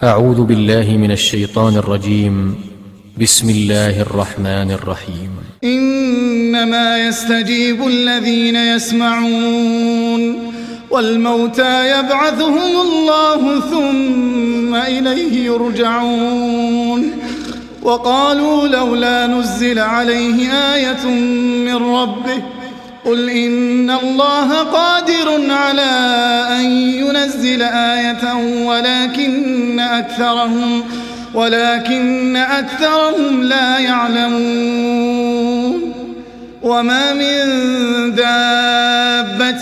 أعوذ بالله من الشيطان الرجيم. بسم الله الرحمن الرحيم. إنما يستجيب الذين يسمعون والموتى يبعثهم الله ثم إليه يرجعون. وقالوا لولا نزل عليه آية من ربه قل إن الله قادر على أن ينزل آية ولكن أكثرهم لا يعلمون. وما من دابة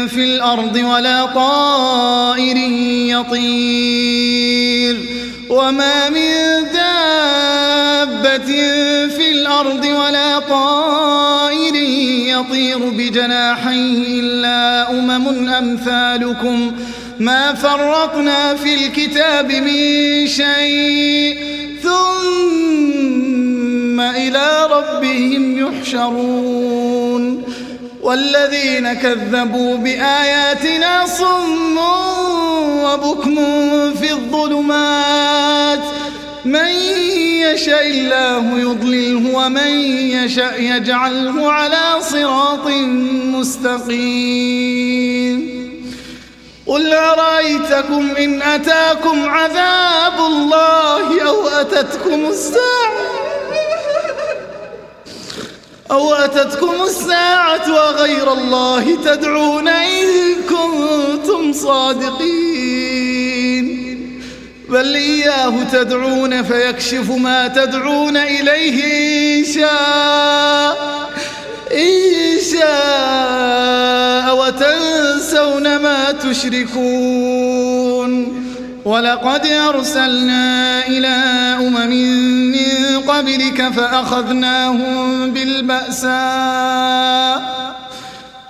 في الأرض ولا طائر يطير بجناحيه إلا أمثالكم ما فرطنا في الكتاب من شيء ثم إلى ربهم يحشرون. والذين كذبوا بآياتنا صم وبكم في الظلمات من يشاء الله يضلله ومن يشاء يجعله على صراط مستقيم. قل أرأيتكم إن أتاكم عذاب الله أو أتتكم الساعة وغير الله تدعون إن كنتم صادقين. بل إياه تدعون فيكشف ما تدعون إليه إن شاء وتنسون ما تشركون. ولقد أرسلنا إلى أمم من قبلك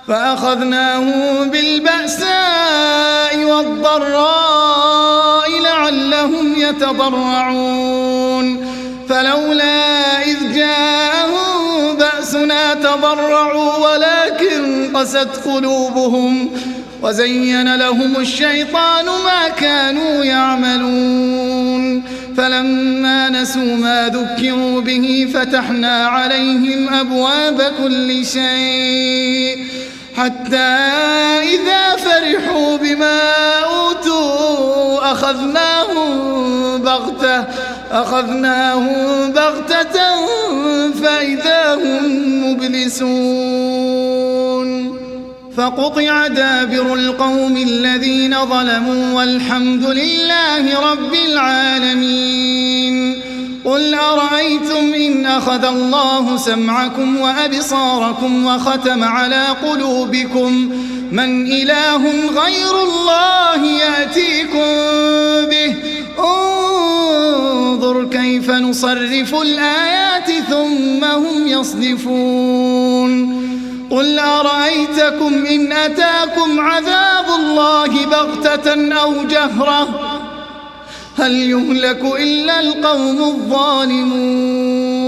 فأخذناهم بالبأساء والضراء لعلهم يتضرعون. فلولا إذ جاءهم بأسنا تضرعوا ولكن قست قلوبهم وزين لهم الشيطان ما كانوا يعملون. فلما نسوا ما ذكروا به فتحنا عليهم أبواب كل شيء حتى إذا فرحوا بما أوتوا أخذناهم بغتة فإذا هم مبلسون. فقطع دابر القوم الذين ظلموا والحمد لله رب العالمين. قل أرأيتم إن أخذ الله سمعكم وأبصاركم وختم على قلوبكم من إله غير الله يأتيكم به انظر كيف نصرف الآيات ثم هم يصدفون. قل أرأيتكم إن أتاكم عذاب الله بغتة أو جهرة هل يهلك إلا القوم الظالمون.